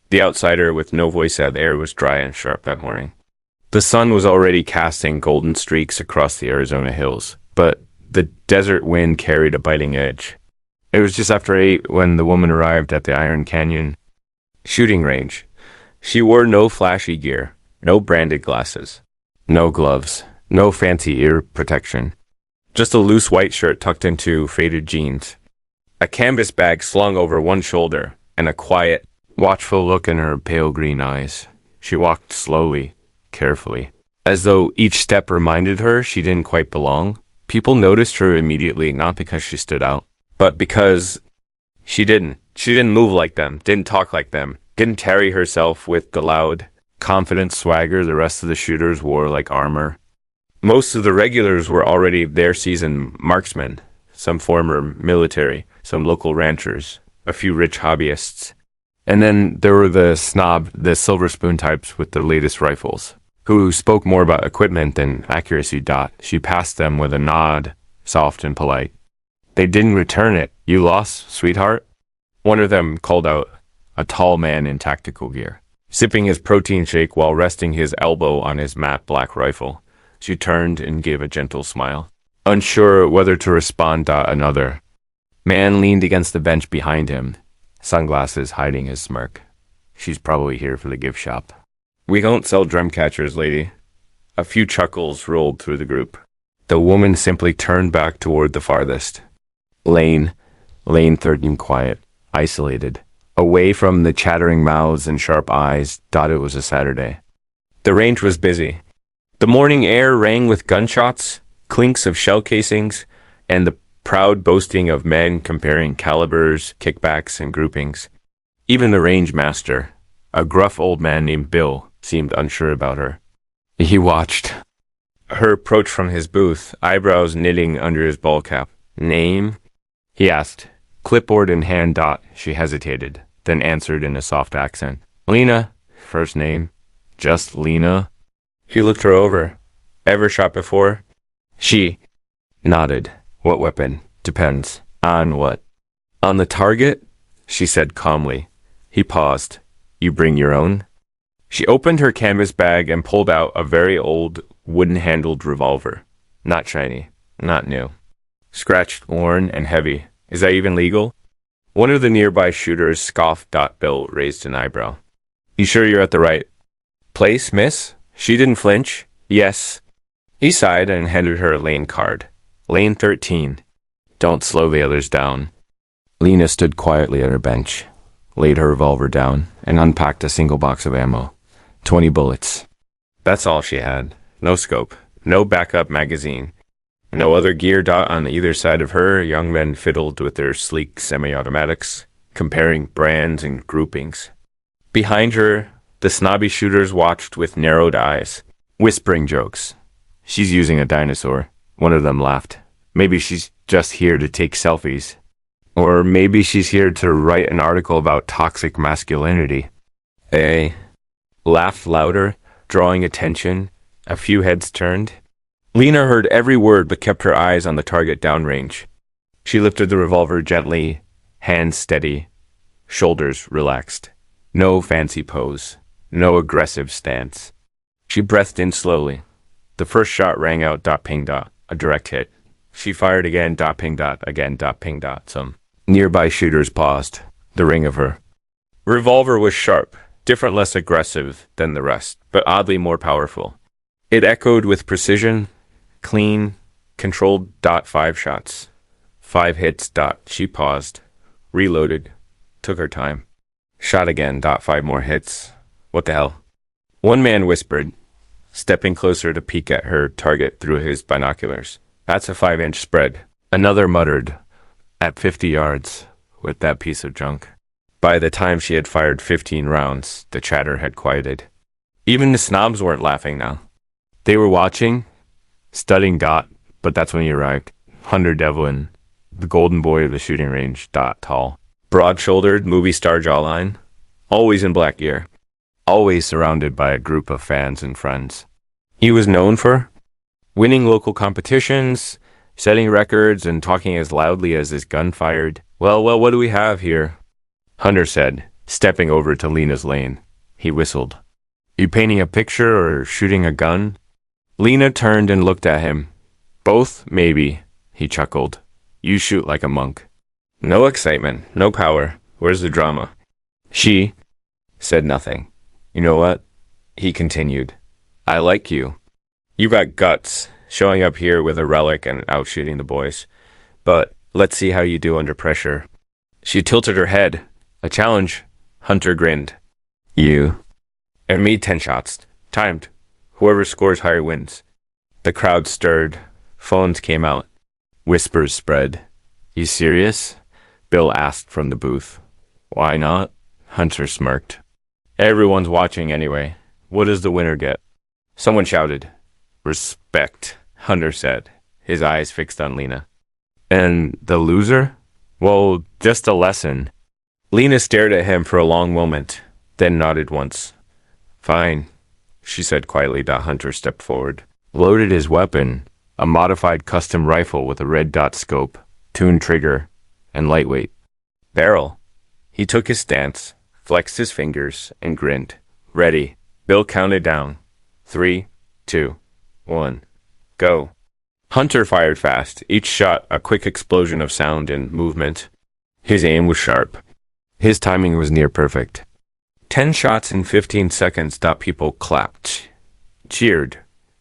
The outsider with no voice said the air was dry and sharp that morning. The sun was already casting golden streaks across the Arizona hills, but the desert wind carried a biting edge. It was just after 8 when the woman arrived at the Iron Canyon shooting range. She wore no flashy gear, no branded glasses, no gloves, no fancy ear protection. Just a loose white shirt tucked into faded jeans, a canvas bag slung over one shoulder, and a quiet, watchful look in her pale green eyes. She walked slowly, carefully, as though each step reminded her she didn't quite belong. People noticed her immediately, not because she stood out, but because she didn't. She didn't move like them, didn't talk like them, didn't carry herself with the loud, confident swagger the rest of the shooters wore like armor. Most of the regulars were already their seasoned marksmen, some former military, some local ranchers, a few rich hobbyists. And then there were the silver spoon types with the latest rifles, who spoke more about equipment than accuracy. She passed them with a nod, soft and polite. They didn't return it. You lost, sweetheart? One of them called out, a tall man in tactical gear, sipping his protein shake while resting his elbow on his matte black rifle. She turned and gave a gentle smile, unsure whether to respond. Another man leaned against the bench behind him, sunglasses hiding his smirk. She's probably here for the gift shop. We don't sell drum catchers, lady. A few chuckles rolled through the group. The woman simply turned back toward the farthest. Lane 13, quiet, isolated, away from the chattering mouths and sharp eyes. It was a Saturday. The range was busy. The morning air rang with gunshots, clinks of shell casings, and the proud boasting of men comparing calibers, kickbacks, and groupings. Even the range master, a gruff old man named Bill, seemed unsure about her. He watched her approach from his booth, eyebrows knitting under his ball cap. Name? He asked. Clipboard in hand. She hesitated, then answered in a soft accent. Lena. First name. Just Lena. He looked her over. Ever shot before? She nodded. What weapon? Depends. On what? On the target? She said calmly. He paused. You bring your own? She opened her canvas bag and pulled out a very old, wooden-handled revolver. Not shiny. Not new. Scratched, worn, and heavy. Is that even legal? One of the nearby shooters scoffed. Bill raised an eyebrow. You sure you're at the right place, miss? She didn't flinch. Yes. He sighed and handed her a lane card. Lane 13. Don't slow the others down. Lena stood quietly at her bench, laid her revolver down, and unpacked a single box of ammo. 20 bullets. That's all she had. No scope. No backup magazine. No other gear. On either side of her, young men fiddled with their sleek semi-automatics, comparing brands and groupings. Behind her, the snobby shooters watched with narrowed eyes, whispering jokes. She's using a dinosaur. One of them laughed. Maybe she's just here to take selfies. Or maybe she's here to write an article about toxic masculinity. Laughed louder, drawing attention. A few heads turned. Lena heard every word but kept her eyes on the target downrange. She lifted the revolver gently, hands steady, shoulders relaxed. No fancy pose, no aggressive stance. She breathed in slowly. The first shot rang out. Ping. A direct hit. She fired again. Ping. Again. Ping. Some nearby shooters paused. The ring of her revolver was sharp, different, less aggressive than the rest, but oddly more powerful. It echoed with precision, clean, controlled. 5 shots. 5 hits. She paused, reloaded, took her time. Shot again. 5 more hits. What the hell? One man whispered, stepping closer to peek at her target through his binoculars. That's a 5-inch spread. Another muttered, at 50 yards, with that piece of junk. By the time she had fired 15 rounds, the chatter had quieted. Even the snobs weren't laughing now. They were watching, studying. But that's when he arrived. Hunter Devlin, the golden boy of the shooting range. Tall, broad-shouldered, movie star jawline, always in black gear, always surrounded by a group of fans and friends. He was known for winning local competitions, setting records, and talking as loudly as his gun fired. Well, what do we have here? Hunter said, Stepping over to Lena's lane, he whistled. You painting a picture or shooting a gun? Lena turned and looked at him. Both, maybe, he chuckled. You shoot like a monk. No excitement, no power. Where's the drama? She said nothing. You know what? He continued. I like you. You got guts, showing up here with a relic and out shooting the boys. But let's see how you do under pressure. She tilted her head. A challenge. Hunter grinned. You. And me 10 shots. Timed. Whoever scores higher wins. The crowd stirred. Phones came out. Whispers spread. You serious? Bill asked from the booth. Why not? Hunter smirked. Everyone's watching anyway. What does the winner get? Someone shouted. Respect, Hunter said, his eyes fixed on Lena. And the loser? Well, just a lesson. Lena stared at him for a long moment, then nodded once. Fine, she said quietly. Hunter stepped forward, loaded his weapon, a modified custom rifle with a red dot scope, tuned trigger, and lightweight. Barrel. He took his stance, flexed his fingers, and grinned. Ready. Bill counted down. 3, 2, 1. Go. Hunter fired fast, each shot a quick explosion of sound and movement. His aim was sharp. His timing was near perfect. 10 shots in 15 seconds. People clapped. Cheered.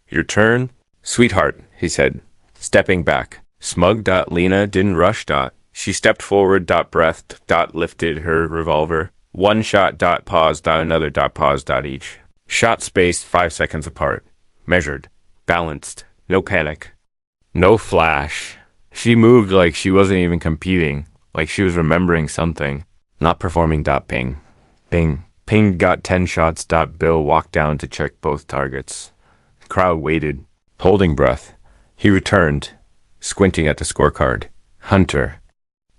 Your turn? Sweetheart, he said, stepping back. Smug. Lena didn't rush. She stepped forward. Breathed. Lifted her revolver. One shot. Paused. Another. Paused. Each. Shot spaced 5 seconds apart. Measured. Balanced. No panic. No flash. She moved like she wasn't even competing, like she was remembering something. Not performing. Ping. Ping. Ping. Got 10 shots. Bill walked down to check both targets. The crowd waited, holding breath. He returned, squinting at the scorecard. Hunter.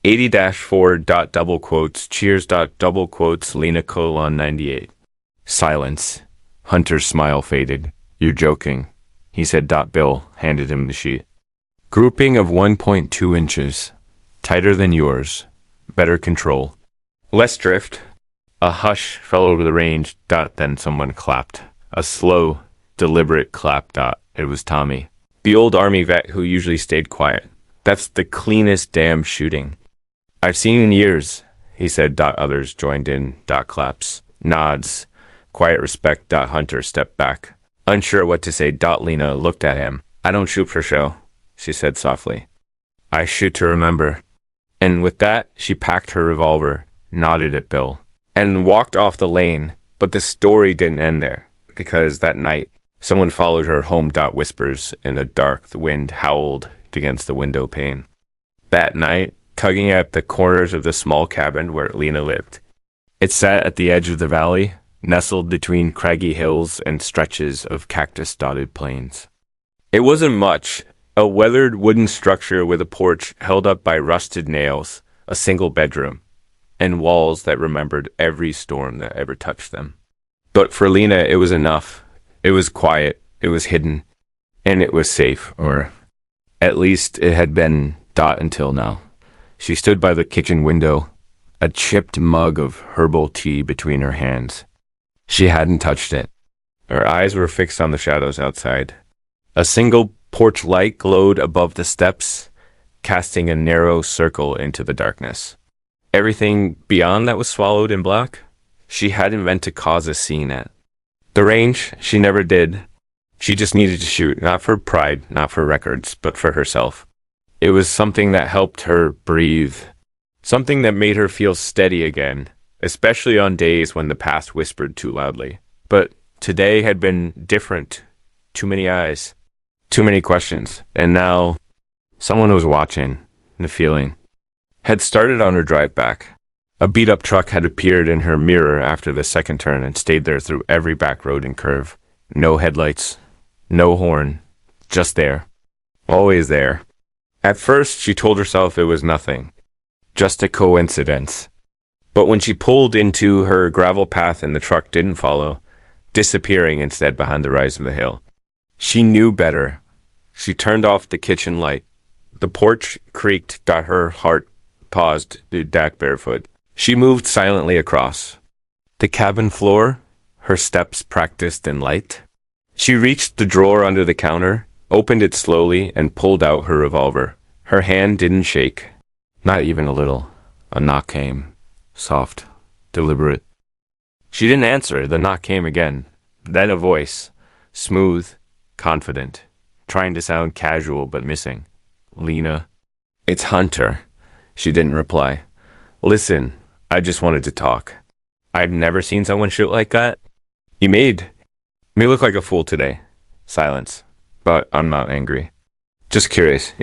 80-4. Double quotes. Cheers. Double quotes. Lena : 98. Silence. Hunter's smile faded. You're joking, he said. Bill handed him the sheet. Grouping of 1.2 inches. Tighter than yours. Better control. Less drift. A hush fell over the range. Then someone clapped. A slow, deliberate clap. It was Tommy, the old army vet who usually stayed quiet. That's the cleanest damn shooting I've seen in years, he said. Others joined in. Claps. Nods. Quiet respect. Hunter stepped back, unsure what to say. Lena looked at him. I don't shoot for show, she said softly. I shoot to remember. And with that, she packed her revolver, nodded at Bill, and walked off the lane. But the story didn't end there, because that night, someone followed her home. Whispers in the dark. The wind howled against the window pane. That night, tugging at the corners of the small cabin where Lena lived. It sat at the edge of the valley, nestled between craggy hills and stretches of cactus-dotted plains. It wasn't much, a weathered wooden structure with a porch held up by rusted nails, a single bedroom, and walls that remembered every storm that ever touched them. But for Lena, it was enough. It was quiet, it was hidden, and it was safe, or at least it had been. Until now. She stood by the kitchen window, a chipped mug of herbal tea between her hands. She hadn't touched it. Her eyes were fixed on the shadows outside. A single porch light glowed above the steps, casting a narrow circle into the darkness. Everything beyond that was swallowed in black. She hadn't meant to cause a scene at. The range, she never did. She just needed to shoot, not for pride, not for records, but for herself. It was something that helped her breathe, something that made her feel steady again, especially on days when the past whispered too loudly. But today had been different. Too many eyes, too many questions, and now someone was watching. The feeling had started on her drive back. A beat-up truck had appeared in her mirror after the second turn and stayed there through every back road and curve. No headlights, no horn, just there, always there. At first, she told herself it was nothing, just a coincidence. But when she pulled into her gravel path and the truck didn't follow, disappearing instead behind the rise of the hill, she knew better. She turned off the kitchen light. The porch creaked. Her heart paused, back barefoot. She moved silently across, The cabin floor, her steps practiced in light. She reached the drawer under the counter, opened it slowly, and pulled out her revolver. Her hand didn't shake. Not even a little. A knock came. Soft. Deliberate. She didn't answer. The knock came again. Then a voice. Smooth. Confident. Trying to sound casual but missing. Lena. It's Hunter. She didn't reply. Listen, I just wanted to talk. I've never seen someone shoot like that. You made me look like a fool today. Silence. But I'm not angry. Just curious,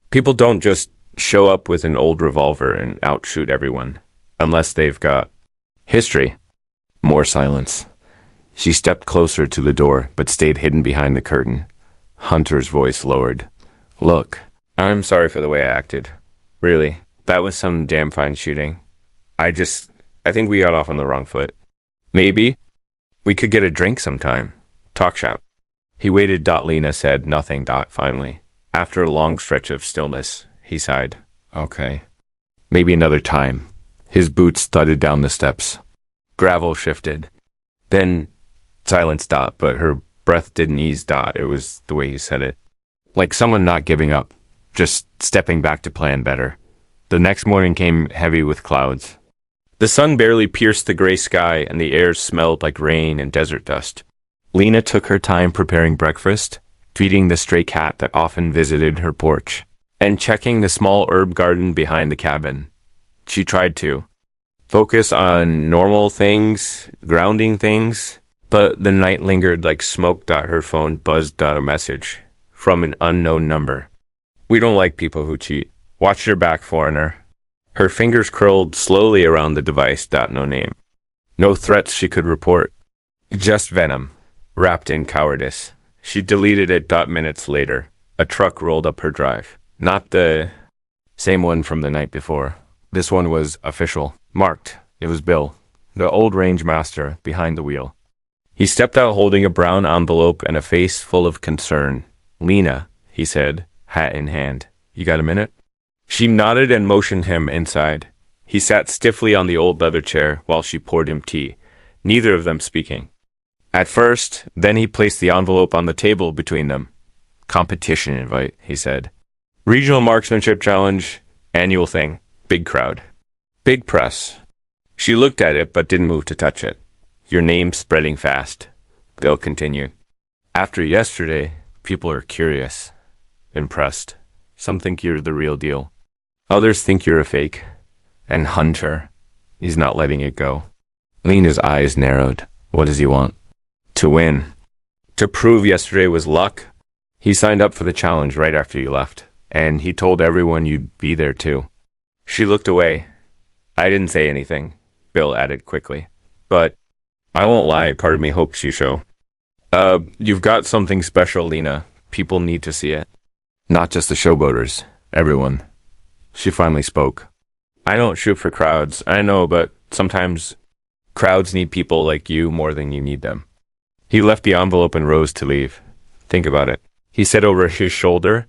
People don't just show up with an old revolver and outshoot everyone. Unless they've got history. More silence. She stepped closer to the door, but stayed hidden behind the curtain. Hunter's voice lowered. Look, I'm sorry for the way I acted. Really, that was some damn fine shooting. I think we got off on the wrong foot. Maybe we could get a drink sometime. Talk shop. He waited. Lena said nothing. Finally. After a long stretch of stillness, he sighed. Okay. Maybe another time. His boots thudded down the steps. Gravel shifted. Then silence. But her breath didn't ease. It was the way he said it. Like someone not giving up. Just stepping back to plan better. The next morning came heavy with clouds. The sun barely pierced the gray sky, and the air smelled like rain and desert dust. Lena took her time preparing breakfast, feeding the stray cat that often visited her porch, and checking the small herb garden behind the cabin. She tried to focus on normal things, grounding things, but the night lingered like smoke. Her phone buzzed. A message from an unknown number. We don't like people who cheat. Watch your back, foreigner. Her fingers curled slowly around the device. No name. No threats she could report. Just venom, wrapped in cowardice. She deleted it. Minutes later, a truck rolled up her drive. Not the same one from the night before. This one was official. Marked. It was Bill, the old range master, behind the wheel. He stepped out holding a brown envelope and a face full of concern. Lena, he said, hat in hand. You got a minute? She nodded and motioned him inside. He sat stiffly on the old leather chair while she poured him tea, neither of them speaking. At first, then he placed the envelope on the table between them. Competition invite, he said. Regional marksmanship challenge, annual thing, big crowd. Big press. She looked at it but didn't move to touch it. Your name's spreading fast, Bill continued. After yesterday, people are curious, impressed. Some think you're the real deal. Others think you're a fake. And Hunter, he's not letting it go. Lena's eyes narrowed. What does he want? To win. To prove yesterday was luck. He signed up for the challenge right after you left, and he told everyone you'd be there too. She looked away. I didn't say anything, Bill added quickly. But I won't lie, part of me hopes you show. You've got something special, Lena. People need to see it. Not just the showboaters. Everyone. She finally spoke. I don't shoot for crowds, I know, but sometimes crowds need people like you more than you need them. He left the envelope and rose to leave. Think about it. He said over his shoulder.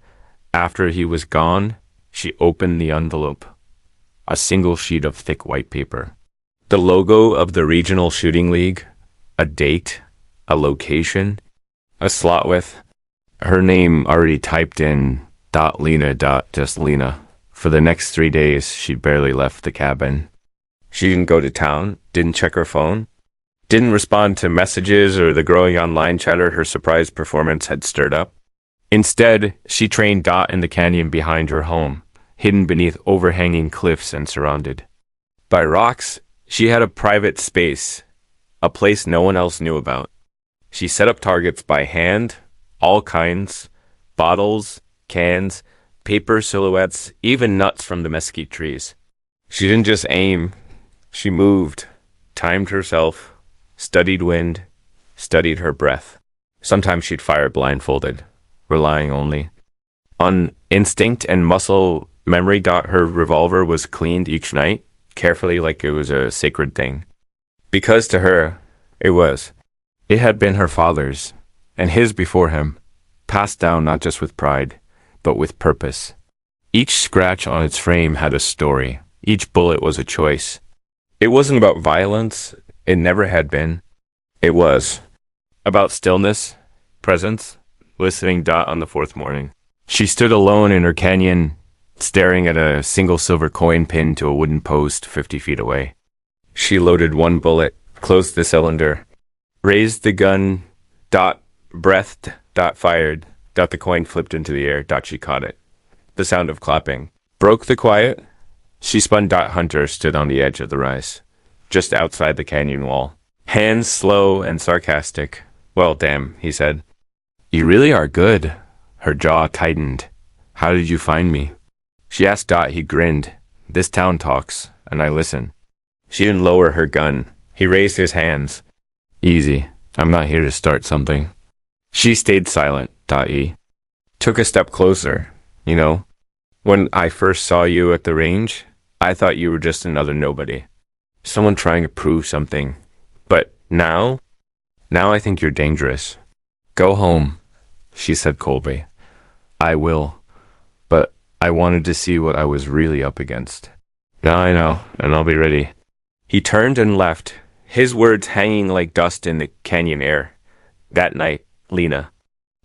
After he was gone, she opened the envelope. A single sheet of thick white paper. The logo of the Regional Shooting League, a date, a location, a slot with her name already typed in .Lena. Just Lena. For the next 3 days, she barely left the cabin. She didn't go to town, didn't check her phone, didn't respond to messages or the growing online chatter her surprise performance had stirred up. Instead, she trained in the canyon behind her home, hidden beneath overhanging cliffs and surrounded by rocks. She had a private space, a place no one else knew about. She set up targets by hand, all kinds, bottles, cans, paper silhouettes, even nuts from the mesquite trees. She didn't just aim, she moved, timed herself, studied wind, studied her breath. Sometimes she'd fire blindfolded, relying only on instinct and muscle memory. Her revolver was cleaned each night, carefully like it was a sacred thing. Because to her, it was. It had been her father's, and his before him, passed down not just with pride, but with purpose. Each scratch on its frame had a story. Each bullet was a choice. It wasn't about violence. It never had been. It was. About stillness, presence, listening. On the fourth morning, she stood alone in her canyon, staring at a single silver coin pinned to a wooden post 50 feet away. She loaded one bullet, closed the cylinder, raised the gun. Breathed. Fired. The coin flipped into the air. She caught it. The sound of clapping broke the quiet. She spun. Hunter stood on the edge of the rise, just outside the canyon wall. Hands slow and sarcastic. Well, damn, he said. You really are good. Her jaw tightened. How did you find me? She asked. He grinned. This town talks, and I listen. She didn't lower her gun. He raised his hands. Easy. I'm not here to start something. She stayed silent. He took a step closer. You know, when I first saw you at the range, I thought you were just another nobody. Someone trying to prove something. But now I think you're dangerous. Go home, she said coldly. I will, but I wanted to see what I was really up against. Now I know, and I'll be ready. He turned and left, his words hanging like dust in the canyon air. That night, Lena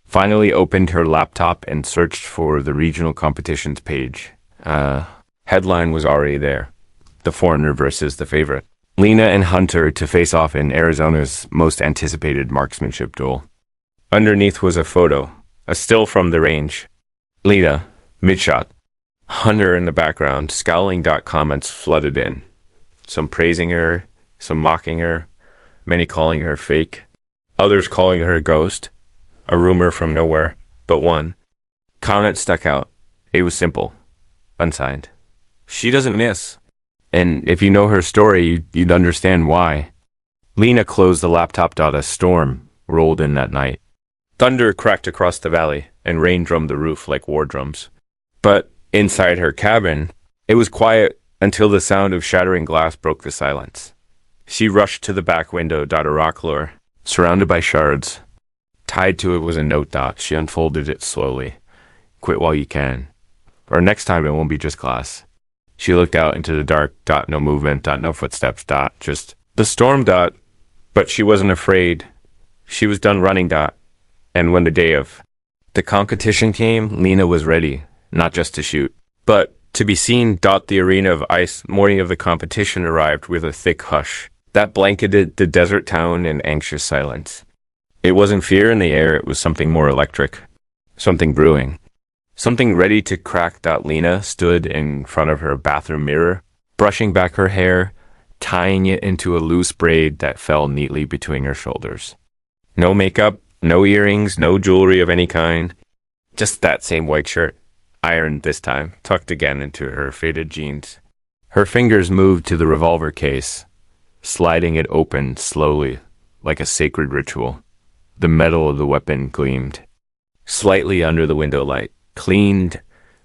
finally opened her laptop and searched for the regional competitions page. Headline was already there. The foreigner versus the favorite. Lena and Hunter to face off in Arizona's most anticipated marksmanship duel. Underneath was a photo, a still from the range. Lena, mid-shot. Hunter in the background, scowling. Comments flooded in. Some praising her, some mocking her, many calling her fake, others calling her a ghost. A rumor from nowhere, but one comment stuck out. It was simple. Unsigned. She doesn't miss. And if you know her story, you'd understand why. Lena closed the laptop. A storm rolled in that night. Thunder cracked across the valley, and rain drummed the roof like war drums. But inside her cabin, it was quiet until the sound of shattering glass broke the silence. She rushed to the back window. A rock lure, surrounded by shards. Tied to it was a note. She unfolded it slowly. Quit while you can. Or next time it won't be just glass. She looked out into the dark. No movement. No footsteps. Just the storm. But she wasn't afraid. She was done running. And when the day of the competition came, Lena was ready, not just to shoot, but to be seen. The arena of ice morning of the competition arrived with a thick hush that blanketed the desert town in anxious silence. It wasn't fear in the air, it was something more electric. Something brewing. Something ready to crack. Lena stood in front of her bathroom mirror, brushing back her hair, tying it into a loose braid that fell neatly between her shoulders. No makeup, no earrings, no jewelry of any kind. Just that same white shirt, ironed this time, tucked again into her faded jeans. Her fingers moved to the revolver case, sliding it open slowly, like a sacred ritual. The metal of the weapon gleamed. Slightly under the window light, cleaned,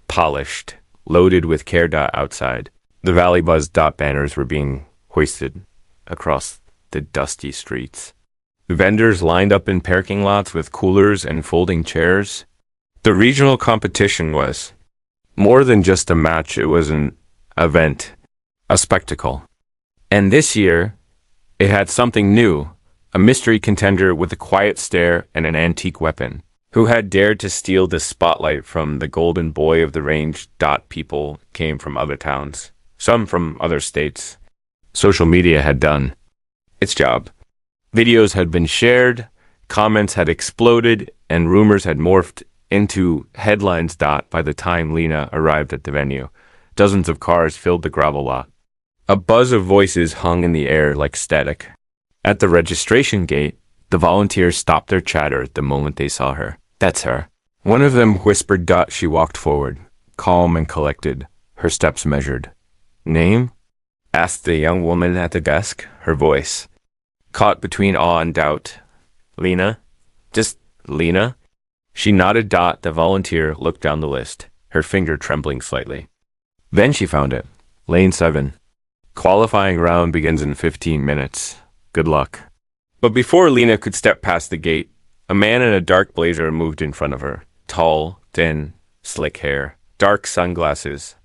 polished, loaded with care. Outside, the Valley Buzz. Banners were being hoisted across the dusty streets. Vendors lined up in parking lots with coolers and folding chairs. The regional competition was more than just a match, it was an event, a spectacle. And this year, it had something new. A mystery contender with a quiet stare and an antique weapon, who had dared to steal the spotlight from the golden boy of the range. People came from other towns, some from other states. Social media had done its job. Videos had been shared, comments had exploded, and rumors had morphed into headlines. By the time Lena arrived at the venue, dozens of cars filled the gravel lot. A buzz of voices hung in the air like static. At the registration gate, the volunteers stopped their chatter the moment they saw her. That's her. One of them whispered. She walked forward, calm and collected, her steps measured. Name? Asked the young woman at the desk, her voice caught between awe and doubt. Lena? Just Lena? She nodded. The volunteer looked down the list, her finger trembling slightly. Then she found it. Lane 7. Qualifying round begins in 15 minutes. Good luck. But before Lena could step past the gate, a man in a dark blazer moved in front of her. Tall, thin, slick hair, dark sunglasses.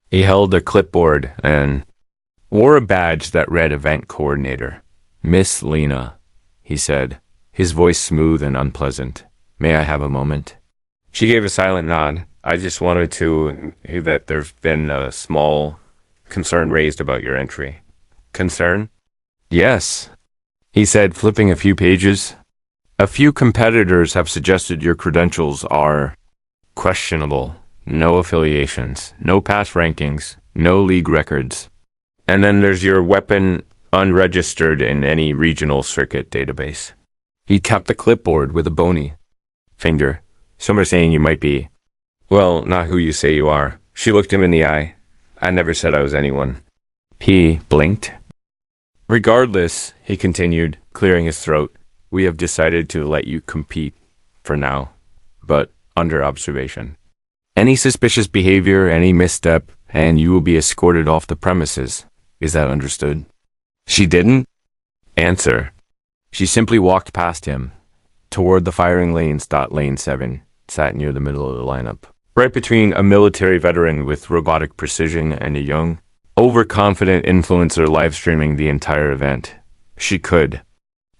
He held a clipboard and wore a badge that read event coordinator. Miss Lena, he said, his voice smooth and unpleasant. May I have a moment? She gave a silent nod. I just wanted to hear that there's been a small concern raised about your entry. Concern? Yes, he said, flipping a few pages. A few competitors have suggested your credentials are questionable. No affiliations, no past rankings, no league records. And then there's your weapon unregistered in any regional circuit database. He tapped the clipboard with a bony finger. Some are saying you might be, well, not who you say you are. She looked him in the eye. I never said I was anyone. He blinked. Regardless, he continued, clearing his throat, we have decided to let you compete for now, but under observation. Any suspicious behavior, any misstep, and you will be escorted off the premises. Is that understood? She didn't answer. She simply walked past him, toward the firing lanes. Lane 7 sat near the middle of the lineup, right between a military veteran with robotic precision and a young, overconfident influencer live streaming the entire event. She could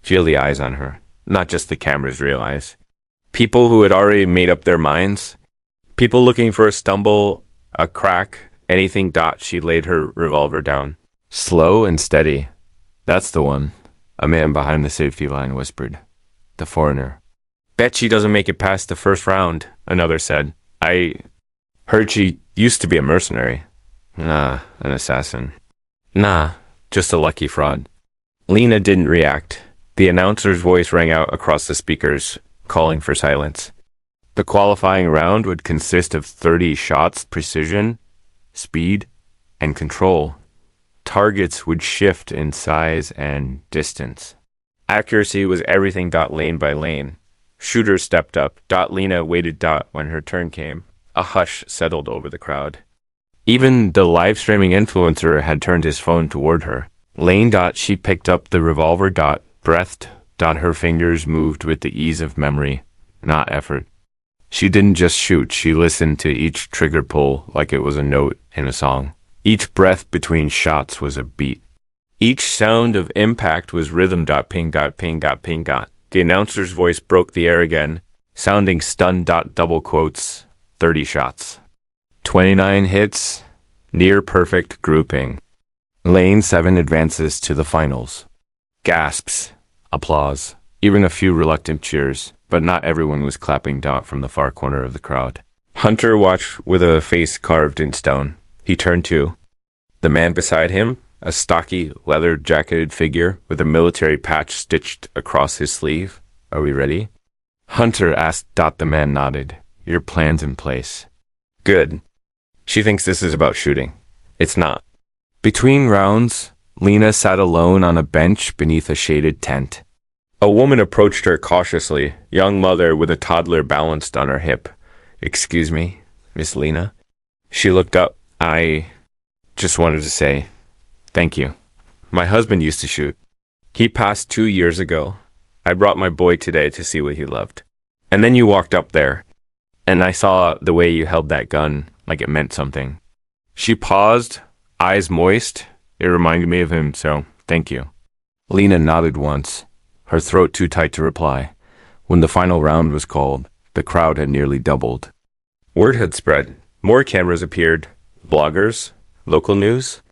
feel the eyes on her, not just the camera's real eyes. People who had already made up their minds. People looking for a stumble, a crack, anything. She laid her revolver down. Slow and steady. That's the one, a man behind the safety line whispered. The foreigner. Bet she doesn't make it past the first round, another said. I heard she used to be a mercenary. Nah, an assassin. Nah, just a lucky fraud. Lena didn't react. The announcer's voice rang out across the speakers, calling for silence. The qualifying round would consist of 30 shots, precision, speed, and control. Targets would shift in size and distance. Accuracy was everything. Lane by lane. Shooters stepped up. Lena waited. When her turn came, a hush settled over the crowd. Even the live streaming influencer had turned his phone toward her. Lane. She picked up the revolver. Breathed. Her fingers moved with the ease of memory, not effort. She didn't just shoot, she listened to each trigger pull like it was a note in a song. Each breath between shots was a beat. Each sound of impact was rhythm. Ping, ping, ping. The announcer's voice broke the air again, sounding stunned. Double quotes, 30 shots. 29 hits, near perfect grouping. Lane 7 advances to the finals. Gasps, applause, even a few reluctant cheers, but not everyone was clapping. From the far corner of the crowd. Hunter watched with a face carved in stone. He turned to the man beside him, a stocky, leather-jacketed figure with a military patch stitched across his sleeve. Are we ready? Hunter asked. The man nodded. Your plan's in place. Good. She thinks this is about shooting. It's not. Between rounds, Lena sat alone on a bench beneath a shaded tent. A woman approached her cautiously, young mother with a toddler balanced on her hip. Excuse me, Miss Lena? She looked up. I just wanted to say thank you. My husband used to shoot. He passed 2 years ago. I brought my boy today to see what he loved. And then you walked up there, and I saw the way you held that gun like it meant something. She paused, eyes moist. It reminded me of him, so thank you. Lena nodded once, her throat too tight to reply. When the final round was called, the crowd had nearly doubled. Word had spread. More cameras appeared. Bloggers, local news.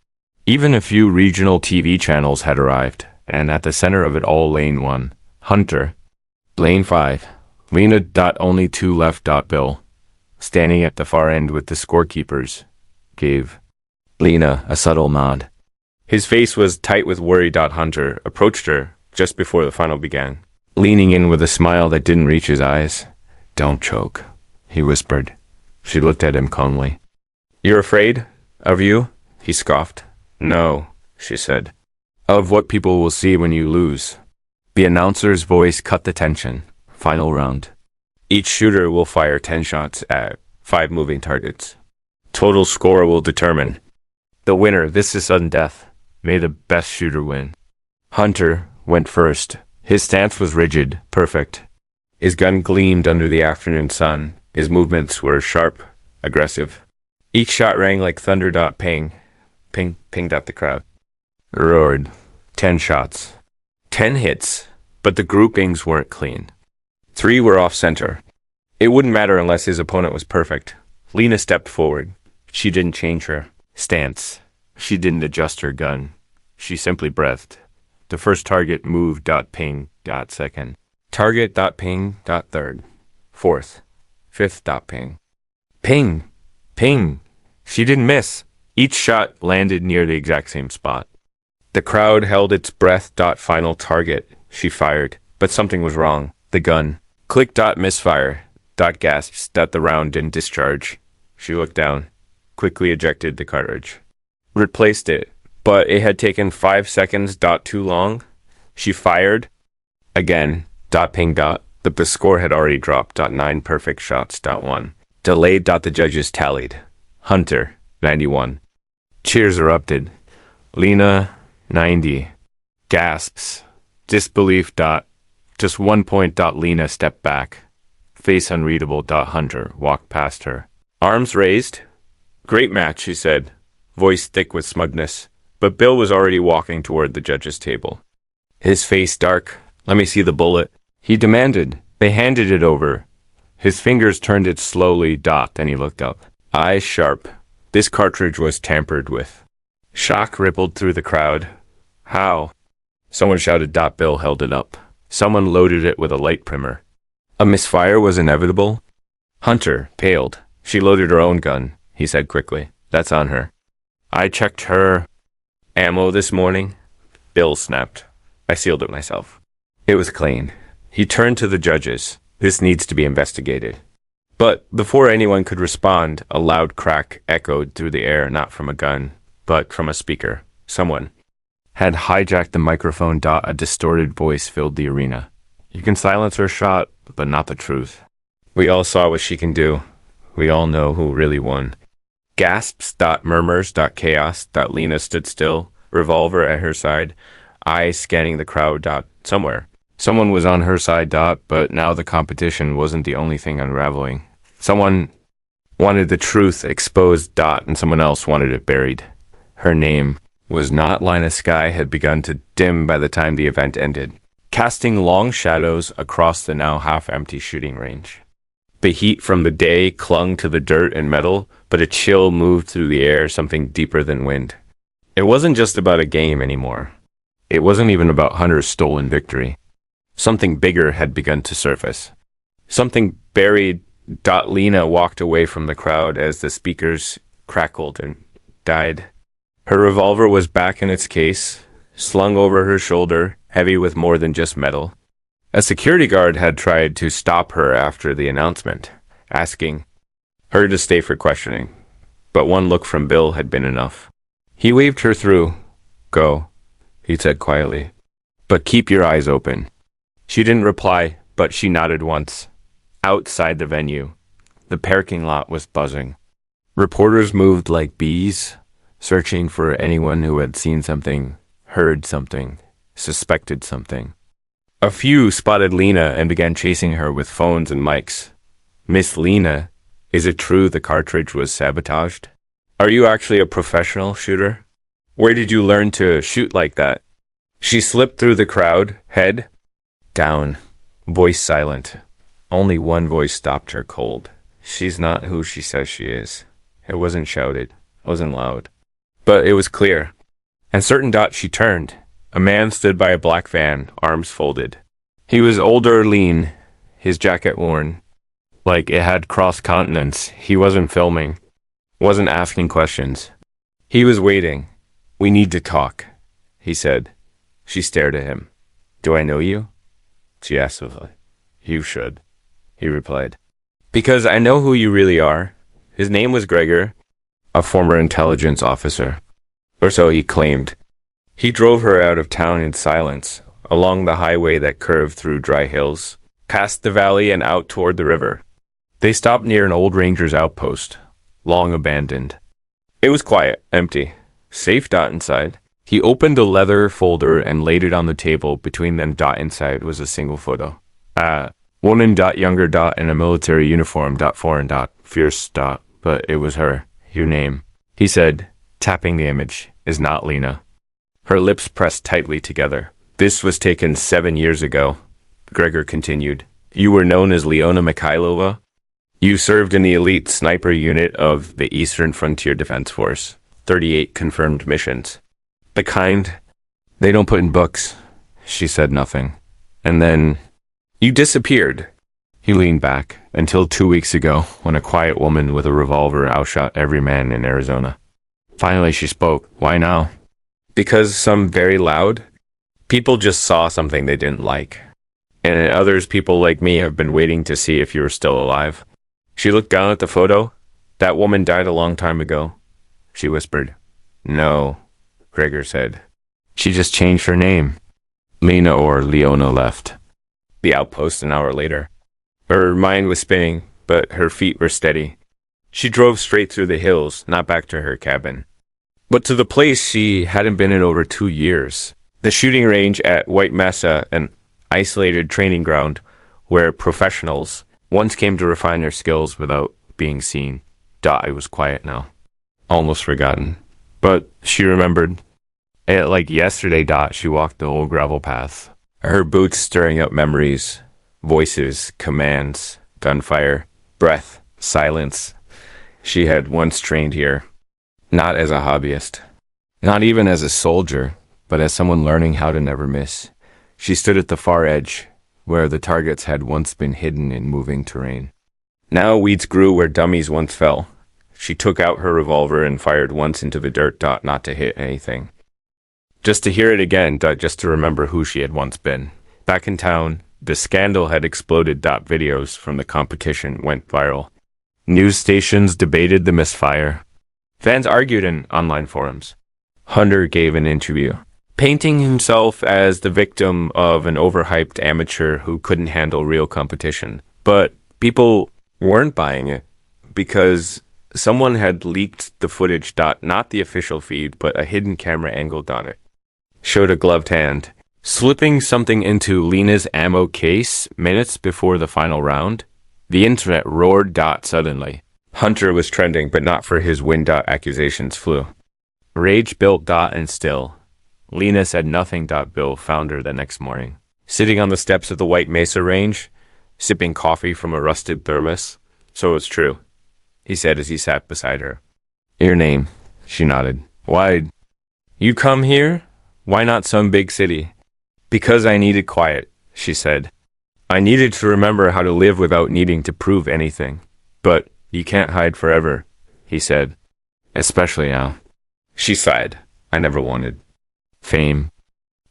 Even a few regional TV channels had arrived, and at the center of it all, Lane 1, Hunter. Lane 5, Lena. Only 2 left. Bill, standing at the far end with the scorekeepers, gave Lena a subtle nod. His face was tight with worry. Hunter approached her just before the final began, leaning in with a smile that didn't reach his eyes. Don't choke, he whispered. She looked at him calmly. You're afraid? Of you? He scoffed. No, she said. Of what people will see when you lose. The announcer's voice cut the tension. Final round. Each shooter will fire 10 shots at 5 moving targets. Total score will determine the winner. This is sudden death. May the best shooter win. Hunter went first. His stance was rigid, perfect. His gun gleamed under the afternoon sun. His movements were sharp, aggressive. Each shot rang like thunder. Ping, ping, pinged at the crowd. Roared. 10 shots. 10 hits, but the groupings weren't clean. 3 were off-center. It wouldn't matter unless his opponent was perfect. Lena stepped forward. She didn't change her stance. She didn't adjust her gun. She simply breathed. The first target moved .ping .second. Target .ping .third. Fourth. Fifth .ping. Ping! Ping! She didn't miss. Each shot landed near the exact same spot. The crowd held its breath. Final target. She fired, but something was wrong. The gun. Click. Misfire. Gasps that the round didn't discharge. She looked down, quickly ejected the cartridge. Replaced it, but it had taken 5 seconds. Too long. She fired. Again. Ping. But the score had already dropped. 9 perfect shots. 1. Delayed. The judges tallied. Hunter, 91. Cheers erupted. Lena, 90. Gasps. Disbelief. Just 1 point. Lena stepped back. Face unreadable. Hunter walked past her. Arms raised. Great match, she said, voice thick with smugness. But Bill was already walking toward the judge's table. His face dark. Let me see the bullet, he demanded. They handed it over. His fingers turned it slowly. And he looked up. Eyes sharp. This cartridge was tampered with. Shock rippled through the crowd. How? Someone shouted. Bill held it up. Someone loaded it with a light primer. A misfire was inevitable? Hunter paled. She loaded her own gun, he said quickly. That's on her. I checked her ammo this morning. Bill snapped. I sealed it myself. It was clean. He turned to the judges. This needs to be investigated. But before anyone could respond, a loud crack echoed through the air, not from a gun, but from a speaker. Someone had hijacked the microphone. A distorted voice filled the arena. You can silence her shot, but not the truth. We all saw what she can do. We all know who really won. Gasps. Murmurs. Chaos. Lena stood still, revolver at her side, eyes scanning the crowd. Somewhere. Someone was on her side. But now the competition wasn't the only thing unraveling. Someone wanted the truth exposed. And someone else wanted it buried. Her name was not. Lina sky had begun to dim by the time the event ended, casting long shadows across the now half-empty shooting range. The heat from the day clung to the dirt and metal, but a chill moved through the air, something deeper than wind. It wasn't just about a game anymore. It wasn't even about Hunter's stolen victory. Something bigger had begun to surface. Something buried. Lena walked away from the crowd as the speakers crackled and died. Her revolver was back in its case, slung over her shoulder, heavy with more than just metal. A security guard had tried to stop her after the announcement, asking her to stay for questioning. But one look from Bill had been enough. He waved her through. Go, he said quietly. But keep your eyes open. She didn't reply, but she nodded once. Outside the venue, the parking lot was buzzing. Reporters moved like bees, searching for anyone who had seen something, heard something, suspected something. A few spotted Lena and began chasing her with phones and mics. Miss Lena, is it true the cartridge was sabotaged? Are you actually a professional shooter? Where did you learn to shoot like that? She slipped through the crowd, head down, voice silent. Only one voice stopped her cold. She's not who she says she is. It wasn't shouted, it wasn't loud. But it was clear. And certain. She turned. A man stood by a black van, arms folded. He was older, lean, his jacket worn. Like it had crossed continents. He wasn't filming, wasn't asking questions. He was waiting. We need to talk, he said. She stared at him. Do I know you? She asked swiftly. You should, he replied. Because I know who you really are. His name was Gregor, a former intelligence officer. Or so he claimed. He drove her out of town in silence, along the highway that curved through dry hills, past the valley and out toward the river. They stopped near an old ranger's outpost, long abandoned. It was quiet, empty, safe. Inside. He opened a leather folder and laid it on the table. Between them. Inside was a single photo. Woman. Younger. In a military uniform. Foreign. Fierce. But it was her. Your name, he said, tapping the image, is not Lena. Her lips pressed tightly together. This was taken 7 years ago, Gregor continued. You were known as Leona Mikhailova. You served in the elite sniper unit of the Eastern Frontier Defense Force. 38 confirmed missions. The kind they don't put in books. She said nothing. And then, you disappeared. He leaned back, until 2 weeks ago, when a quiet woman with a revolver outshot every man in Arizona. Finally she spoke. Why now? Because some very loud people just saw something they didn't like. And others, people like me, have been waiting to see if you were still alive. She looked down at the photo. That woman died a long time ago. She whispered. No, Gregor said. She just changed her name. Lena or Leona left the outpost an hour later. Her mind was spinning, but her feet were steady. She drove straight through the hills, not back to her cabin, but to the place she hadn't been in over 2 years. The shooting range at White Mesa, an isolated training ground where professionals once came to refine their skills without being seen. It was quiet now, almost forgotten. But she remembered. Like yesterday, she walked the old gravel path, her boots stirring up memories, voices, commands, gunfire, breath, silence. She had once trained here, not as a hobbyist, not even as a soldier, but as someone learning how to never miss. She stood at the far edge, where the targets had once been hidden in moving terrain. Now weeds grew where dummies once fell. She took out her revolver and fired once into the dirt, not to hit anything. Just to hear it again, just to remember who she had once been. Back in town, the scandal had exploded. Videos from the competition went viral. News stations debated the misfire. Fans argued in online forums. Hunter gave an interview, painting himself as the victim of an overhyped amateur who couldn't handle real competition. But people weren't buying it because someone had leaked the footage. Not the official feed, but a hidden camera angle on it showed a gloved hand slipping something into Lena's ammo case minutes before the final round. The internet roared. Suddenly, Hunter was trending, but not for his win. Accusations flew. Rage built. And still, Lena said nothing. Bill found her the next morning, sitting on the steps of the White Mesa Range, sipping coffee from a rusted thermos. So it's true, he said as he sat beside her. Your name? She nodded. Why? You come here? Why not some big city? Because I needed quiet, she said. I needed to remember how to live without needing to prove anything. But you can't hide forever, he said. Especially now. She sighed. I never wanted fame,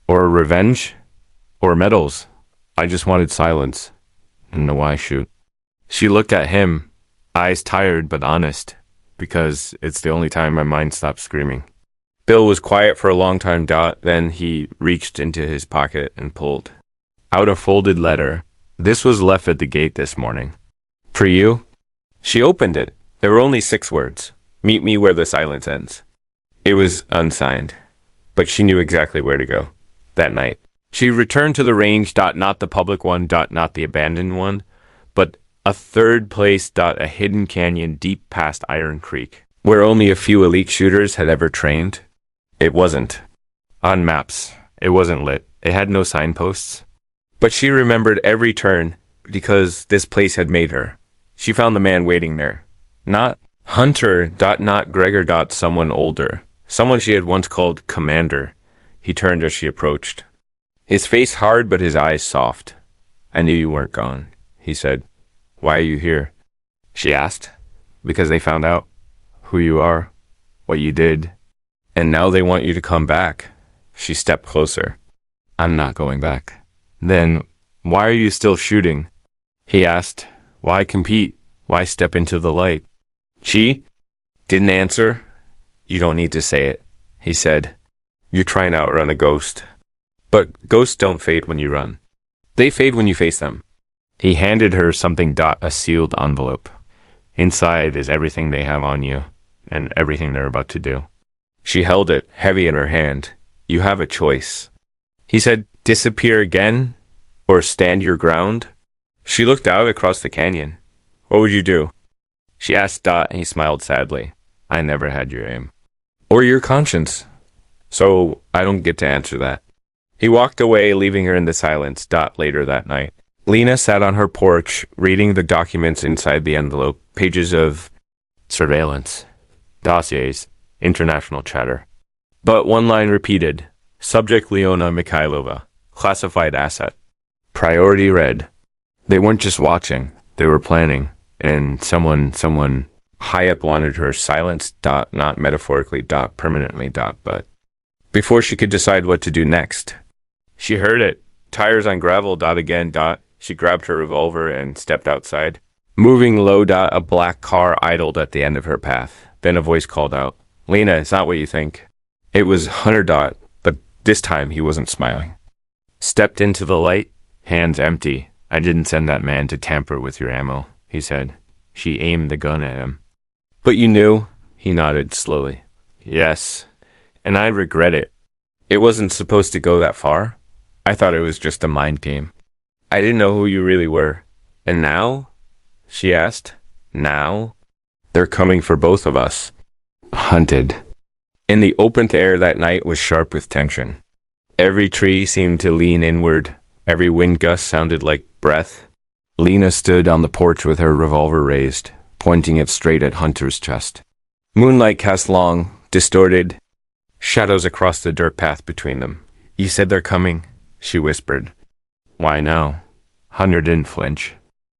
or revenge, or medals. I just wanted silence. And why shoot? She looked at him, eyes tired but honest, because it's the only time my mind stopped screaming. Bill was quiet for a long time. Then he reached into his pocket and pulled out a folded letter. This was left at the gate this morning. For you? She opened it. There were only 6 words. Meet me where the silence ends. It was unsigned, but she knew exactly where to go that night. She returned to the range. Not the public one. Not the abandoned one, but a third place. A hidden canyon deep past Iron Creek, where only a few elite shooters had ever trained. It wasn't on maps. It wasn't lit. It had no signposts. But she remembered every turn because this place had made her. She found the man waiting there. Not Hunter. Not Gregor. Someone older. Someone she had once called Commander. He turned as she approached. His face hard, but his eyes soft. I knew you weren't gone, he said. Why are you here? She asked. Because they found out who you are, what you did, and now they want you to come back. She stepped closer. I'm not going back. Then, why are you still shooting? He asked. Why compete? Why step into the light? She didn't answer. You don't need to say it, he said. You're trying to outrun a ghost. But ghosts don't fade when you run. They fade when you face them. He handed her something. A sealed envelope. Inside is everything they have on you, and everything they're about to do. She held it, heavy in her hand. You have a choice. He said, disappear again, or stand your ground? She looked out across the canyon. What would you do? She asked. And he smiled sadly. I never had your aim. Or your conscience. So I don't get to answer that. He walked away, leaving her in the silence. Later that night, Lena sat on her porch, reading the documents inside the envelope, pages of surveillance, dossiers, international chatter. But one line repeated, subject Leona Mikhailova, classified asset. Priority red. They weren't just watching, they were planning. And someone high up wanted her silenced, not metaphorically, permanently, but before she could decide what to do next. She heard it. Tires on gravel, again, She grabbed her revolver and stepped outside. Moving low, a black car idled at the end of her path. Then a voice called out, Lena, it's not what you think. It was Hunter, but this time he wasn't smiling. Stepped into the light, hands empty. I didn't send that man to tamper with your ammo, he said. She aimed the gun at him. But you knew? He nodded slowly. Yes, and I regret it. It wasn't supposed to go that far. I thought it was just a mind game. I didn't know who you really were. And now? She asked. Now? They're coming for both of us. Hunted. In the open air that night was sharp with tension. Every tree seemed to lean inward. Every wind gust sounded like breath. Lena stood on the porch with her revolver raised, pointing it straight at Hunter's chest. Moonlight cast long, distorted shadows across the dirt path between them. You said they're coming, she whispered. Why now? Hunter didn't flinch.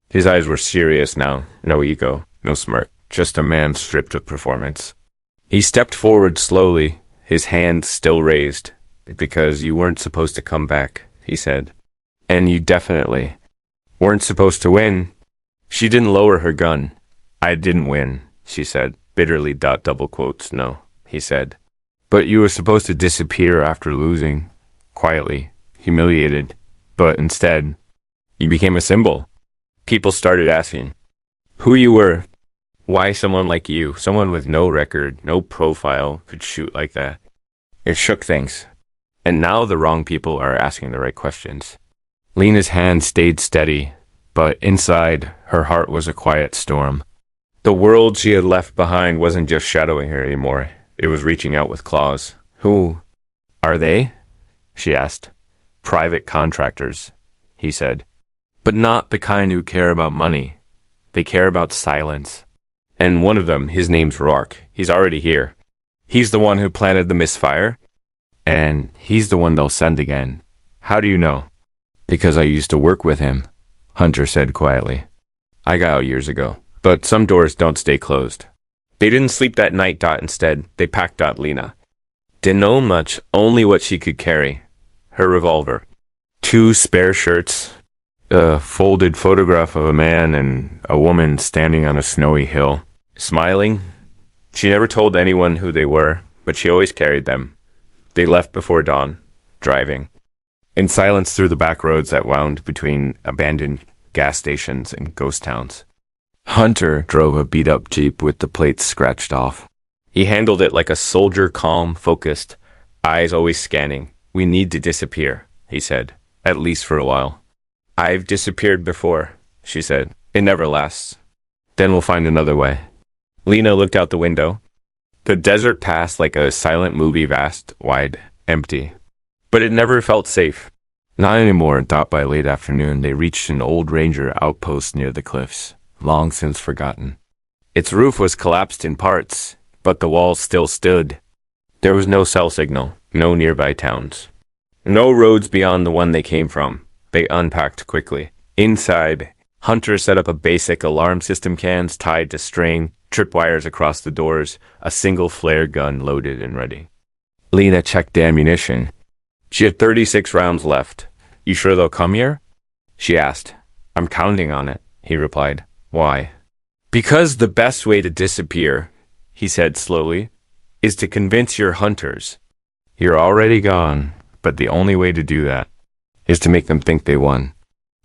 His eyes were serious now, no ego, no smirk, just a man stripped of performance. He stepped forward slowly, his hand still raised. Because you weren't supposed to come back, he said. And you definitely weren't supposed to win. She didn't lower her gun. I didn't win, she said, bitterly. Double quotes, no, he said. But you were supposed to disappear after losing, quietly, humiliated. But instead, you became a symbol. People started asking who you were, why someone like you, someone with no record, no profile, could shoot like that. It shook things. And now the wrong people are asking the right questions. Lena's hand stayed steady, but inside, her heart was a quiet storm. The world she had left behind wasn't just shadowing her anymore. It was reaching out with claws. Who are they? She asked. Private contractors, he said. But not the kind who care about money. They care about silence. And one of them, his name's Rourke. He's already here. He's the one who planted the misfire. And he's the one they'll send again. How do you know? Because I used to work with him, Hunter said quietly. I got out years ago, but some doors don't stay closed. They didn't sleep that night. Instead, they packed Lena. Didn't know much, only what she could carry. Her revolver. 2 spare shirts. A folded photograph of a man and a woman standing on a snowy hill. Smiling. She never told anyone who they were, but she always carried them. They left before dawn, driving. In silence through the back roads that wound between abandoned gas stations and ghost towns. Hunter drove a beat-up Jeep with the plates scratched off. He handled it like a soldier, calm, focused, eyes always scanning. We need to disappear, he said, at least for a while. I've disappeared before, she said. It never lasts. Then we'll find another way. Lena looked out the window. The desert passed like a silent movie, vast, wide, empty. But it never felt safe. Not anymore. By late afternoon, they reached an old ranger outpost near the cliffs, long since forgotten. Its roof was collapsed in parts, but the walls still stood. There was no cell signal, no nearby towns. No roads beyond the one they came from. They unpacked quickly. Inside, Hunter set up a basic alarm system, cans tied to string, tripwires across the doors, a single flare gun loaded and ready. Lena checked the ammunition. She had 36 rounds left. You sure they'll come here? She asked. I'm counting on it, he replied. Why? Because the best way to disappear, he said slowly, is to convince your hunters. You're already gone, but the only way to do that is to make them think they won.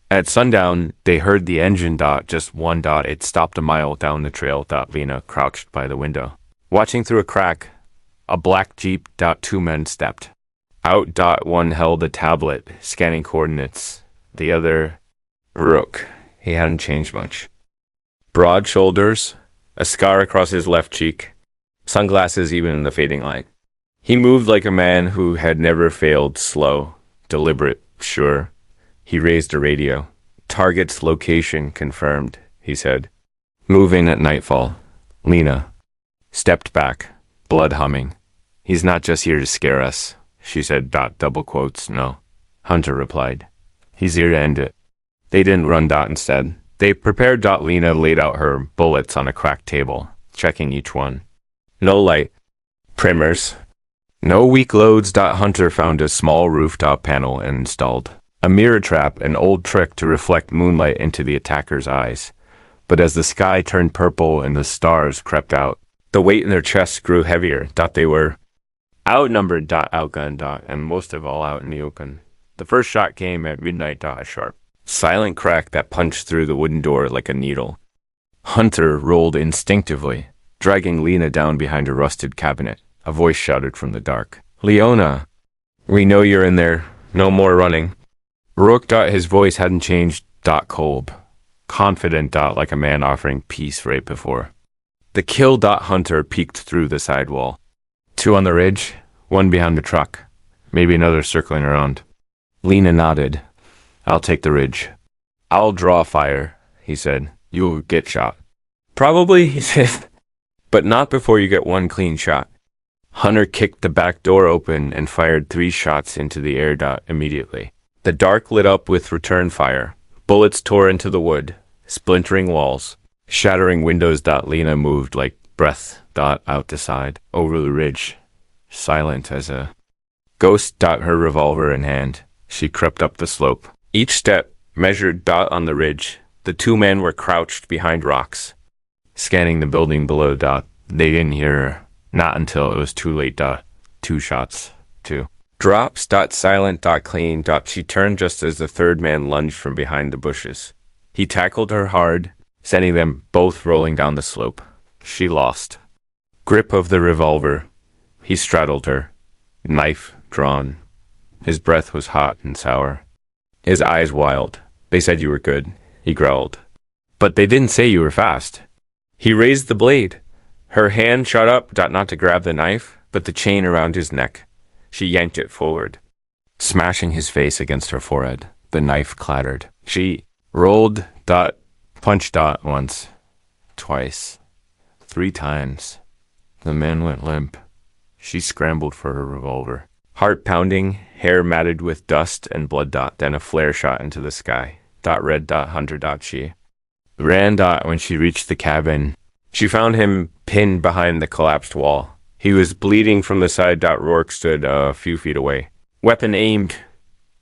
At sundown, they heard the engine just one. It stopped a mile down the trail. Lena crouched by the window. Watching through a crack, a black Jeep. 2 men stepped. Out. One held a tablet, scanning coordinates. The other, Rook. He hadn't changed much. Broad shoulders, a scar across his left cheek, sunglasses even in the fading light. He moved like a man who had never failed, slow, deliberate, sure. He raised a radio. Target's location confirmed, he said. Moving at nightfall. Lena stepped back, blood humming. He's not just here to scare us, she said, double quotes, no. Hunter replied. He's here to end it. They didn't run instead. They prepared. Lena laid out her bullets on a cracked table, checking each one. No light. Primers. No weak loads. Hunter found a small rooftop panel and installed a mirror trap, an old trick to reflect moonlight into the attacker's eyes. But as the sky turned purple and the stars crept out, the weight in their chests grew heavier. They were outnumbered. Outgunned. And most of all out in the open. The first shot came at midnight. A sharp, silent crack that punched through the wooden door like a needle. Hunter rolled instinctively, dragging Lena down behind a rusted cabinet. A voice shouted from the dark. Leona, we know you're in there. No more running. Rourke. His voice hadn't changed. Cold. Confident. Like a man offering peace right before. The kill. Hunter peeked through the side wall. 2 on the ridge, 1 behind the truck. Maybe another circling around. Lena nodded. I'll take the ridge. I'll draw fire, he said. You'll get shot. Probably, he said. But not before you get 1 clean shot. Hunter kicked the back door open and fired 3 shots into the air. Immediately. The dark lit up with return fire. Bullets tore into the wood, splintering walls, shattering windows. Lena moved like breath. Out the side, over the ridge, silent as a ghost. Her revolver in hand, she crept up the slope. Each step measured. On the ridge, the 2 men were crouched behind rocks, scanning the building below. They didn't hear her, not until it was too late. 2 shots, 2 drops. Silent. Clean. She turned just as the 3rd man lunged from behind the bushes. He tackled her hard, sending them both rolling down the slope. She lost grip of the revolver. He straddled her, knife drawn. His breath was hot and sour. His eyes wild. They said you were good, he growled. But they didn't say you were fast. He raised the blade. Her hand shot up, not to grab the knife, but the chain around his neck. She yanked it forward, smashing his face against her forehead. The knife clattered. She rolled. Punched. Once, twice, 3 times. The man went limp. She scrambled for her revolver. Heart pounding, hair matted with dust and blood. Then a flare shot into the sky. Red. Hunter. She ran. When she reached the cabin, she found him pinned behind the collapsed wall. He was bleeding from the side. Rourke stood a few feet away, weapon aimed,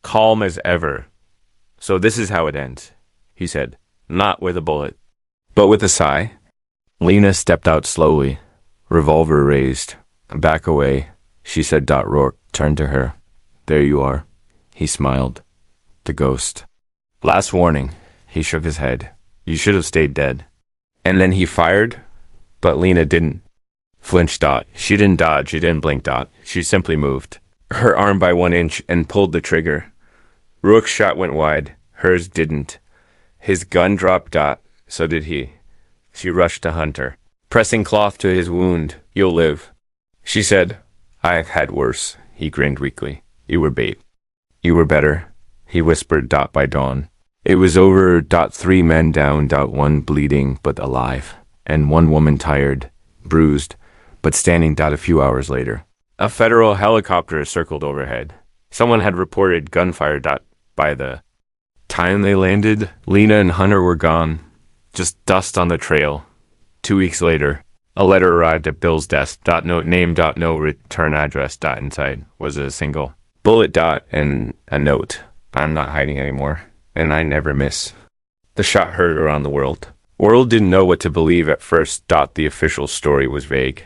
calm as ever. So this is how it ends, he said, not with a bullet, but with a sigh. Lena stepped out slowly, revolver raised. Back away, she said. Rourke turned to her. There you are. He smiled. The ghost. Last warning. He shook his head. You should have stayed dead. And then he fired, but Lena didn't flinch. She didn't dodge. She didn't blink. She simply moved her arm by 1 inch and pulled the trigger. Rourke's shot went wide. Hers didn't. His gun dropped. So did he. She rushed to Hunter, pressing cloth to his wound. You'll live, she said. I've had worse. He grinned weakly. You were bait. You were better, he whispered. By dawn, it was over. 3 men down. 1 bleeding but alive, and 1 woman tired, bruised, but standing. A few hours later, a federal helicopter circled overhead. Someone had reported gunfire. By the time they landed, Lena and Hunter were gone. Just dust on the trail. 2 weeks later, a letter arrived at Bill's desk. Note name. No return address. Inside was a single bullet. And a note. I'm not hiding anymore, and I never miss. The shot heard around the world. World didn't know what to believe at first. The official story was vague.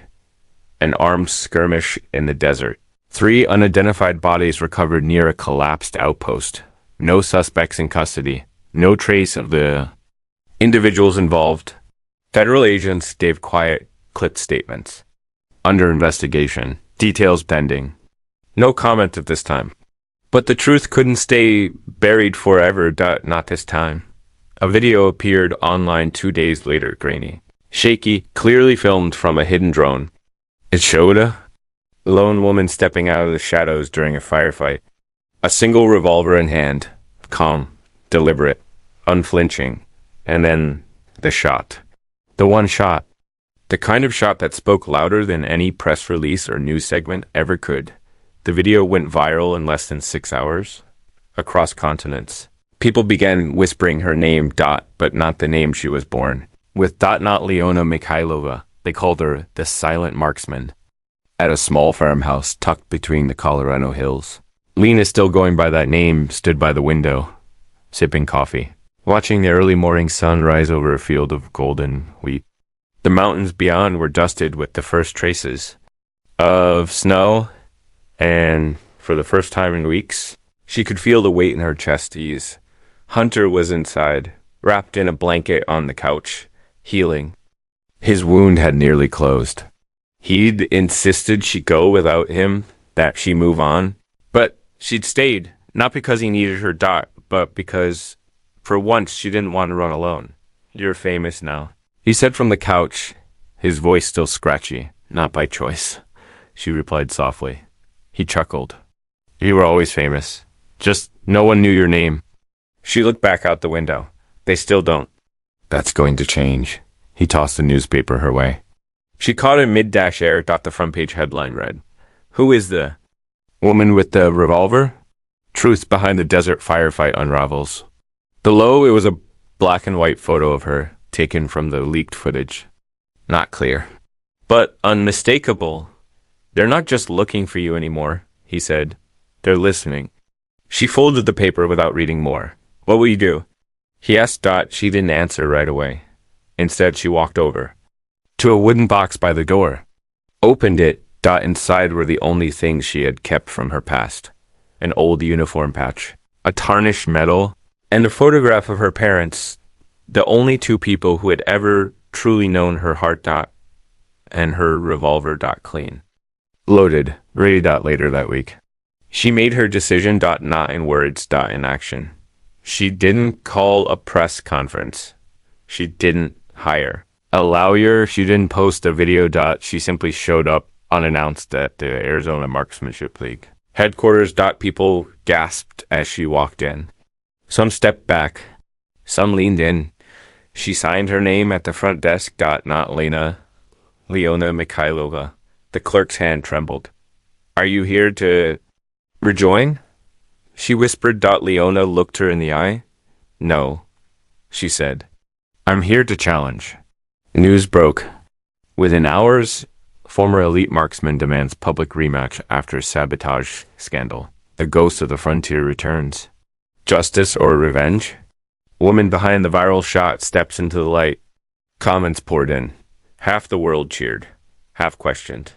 An armed skirmish in the desert. 3 unidentified bodies recovered near a collapsed outpost. No suspects in custody. No trace of the individuals involved. Federal agents gave quiet, clipped statements. Under investigation. Details pending. No comment at this time. But the truth couldn't stay buried forever. Not this time. A video appeared online 2 days later. Grainy, shaky, clearly filmed from a hidden drone. It showed a lone woman stepping out of the shadows during a firefight. A single revolver in hand, calm, deliberate, unflinching, and then the shot. The one shot. The kind of shot that spoke louder than any press release or news segment ever could. The video went viral in less than 6 hours, across continents. People began whispering her name, Dot, but not the name she was born. With Dot not Leona Mikhailova, they called her the Silent Marksman. At a small farmhouse tucked between the Colorado hills, Lena, still going by that name, stood by the window, sipping coffee, watching the early morning sun rise over a field of golden wheat. The mountains beyond were dusted with the first traces of snow, and for the first time in weeks, she could feel the weight in her chest ease. Hunter was inside, wrapped in a blanket on the couch, healing. His wound had nearly closed. He'd insisted she go without him, that she move on. But she'd stayed, not because he needed her Dot, but because, for once, she didn't want to run alone. You're famous now, he said from the couch, his voice still scratchy. Not by choice, she replied softly. He chuckled. You were always famous. Just no one knew your name. She looked back out the window. They still don't. That's going to change. He tossed the newspaper her way. She caught in mid-dash air. The front page headline read, "Who is the woman with the revolver? Truth behind the desert firefight unravels." Below, it was a black and white photo of her, taken from the leaked footage. Not clear, but unmistakable. They're not just looking for you anymore, he said. They're listening. She folded the paper without reading more. What will you do? He asked Dot. She didn't answer right away. Instead, she walked over to a wooden box by the door, opened it. Dot, inside were the only things she had kept from her past. An old uniform patch, a tarnished medal, and a photograph of her parents, the only two people who had ever truly known her heart. Dot, and her revolver. Dot, clean. Loaded, ready. Dot, later that week. She made her decision. Dot, not in words. Dot, in action. She didn't call a press conference. She didn't hire a lawyer. She didn't post a video. Dot, she simply showed up unannounced at the Arizona Marksmanship League headquarters. Dot, people gasped as she walked in. Some stepped back. Some leaned in. She signed her name at the front desk. Dot, not Leona Mikhailova. The clerk's hand trembled. Are you here to rejoin? She whispered. Dot, Leona looked her in the eye. No, she said. I'm here to challenge. News broke. Within hours, former elite marksman demands public rematch after sabotage scandal. The ghost of the frontier returns. Justice or revenge? Woman behind the viral shot steps into the light. Comments poured in. Half the world cheered, half questioned.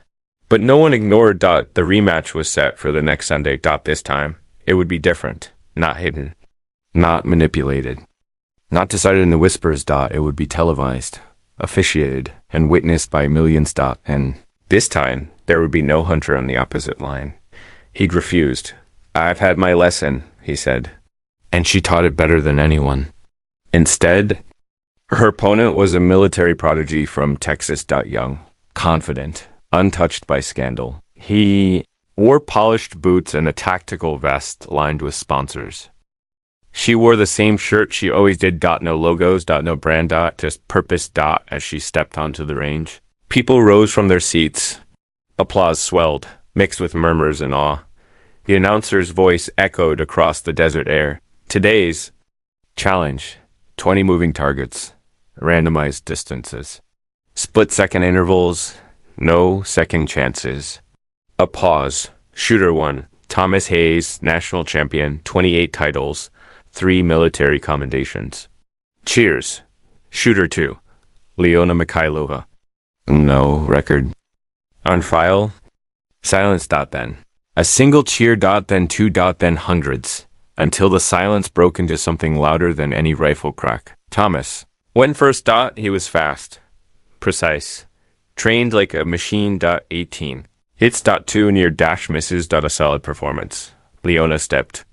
But no one ignored. Dot, the rematch was set for the next Sunday. Dot, this time, it would be different, not hidden, not manipulated, not decided in the whispers. Dot, it would be televised, officiated, and witnessed by millions. Dot, and this time, there would be no Hunter on the opposite line. He'd refused. I've had my lesson, he said, and she taught it better than anyone. Instead, her opponent was a military prodigy from Texas. Dot, young, confident, untouched by scandal. He wore polished boots and a tactical vest lined with sponsors. She wore the same shirt she always did. Dot, no logos. Dot, no brand. Dot, just purpose. Dot, as she stepped onto the range. People rose from their seats. Applause swelled, mixed with murmurs and awe. The announcer's voice echoed across the desert air. Today's challenge: 20 moving targets, randomized distances, split-second intervals, no second chances. A pause. Shooter 1, Thomas Hayes, national champion, 28 titles, 3 military commendations. Cheers. Shooter 2, Leona Mikhailova. No record on file. Silence. Dot, then. A single cheer. Dot, then 2. Dot, then hundreds, until the silence broke into something louder than any rifle crack. Thomas. When first. Dot, he was fast, precise, trained like a machine. Dot, 18. Hits. Dot, 2 near dash misses. Dot, a solid performance. Leona stepped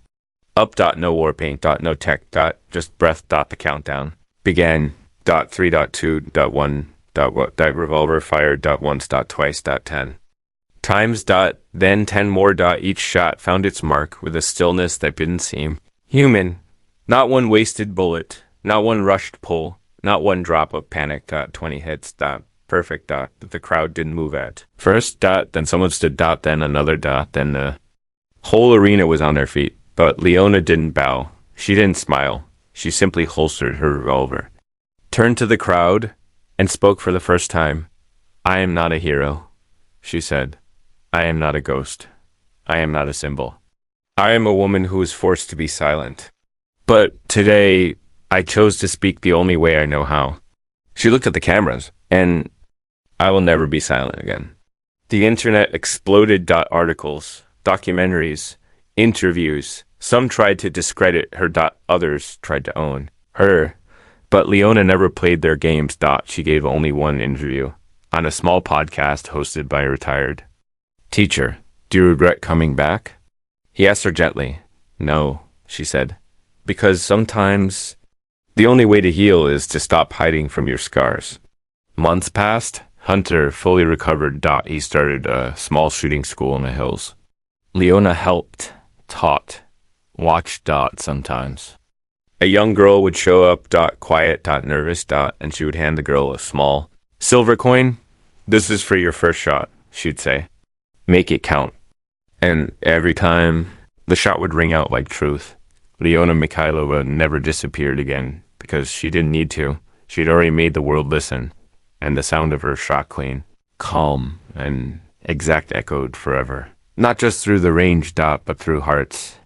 up. Dot, no war paint. Dot, no tech. Dot, just breath. Dot, the countdown began. Dot, 3. Dot, 2. Dot, 1. Dot, what? Dot, revolver fired. Dot, once. Dot, twice. Dot, 10 times. Dot, Then 10 more. Each shot found its mark with a stillness that didn't seem human. Not one wasted bullet, not one rushed pull, not one drop of panic. 20 hits. Perfect. That the crowd didn't move at. First. Then someone stood. Then another. Then the whole arena was on their feet. But Leona didn't bow. She didn't smile. She simply holstered her revolver, turned to the crowd, and spoke for the first time. "I am not a hero," she said. "I am not a ghost. I am not a symbol. I am a woman who was forced to be silent. But today, I chose to speak the only way I know how." She looked at the cameras, and I will never be silent again. The internet exploded. Articles, documentaries, interviews. Some tried to discredit her. Others tried to own her. But Leona never played their games. She gave only one interview on a small podcast hosted by a retired teacher. "Do you regret coming back?" He asked her gently. "No," she said, "because sometimes the only way to heal is to stop hiding from your scars." Months passed. Hunter fully recovered. He started a small shooting school in the hills. Leona helped, taught, watched. Sometimes a young girl would show up. Quiet. Nervous. And she would hand the girl a small silver coin. "This is for your first shot," she'd say. "Make it count." And every time, the shot would ring out like truth. Leona Mikhailova never disappeared again because she didn't need to. She'd already made the world listen, and the sound of her shot clean, calm, and exact echoed forever. Not just through the range. But through hearts.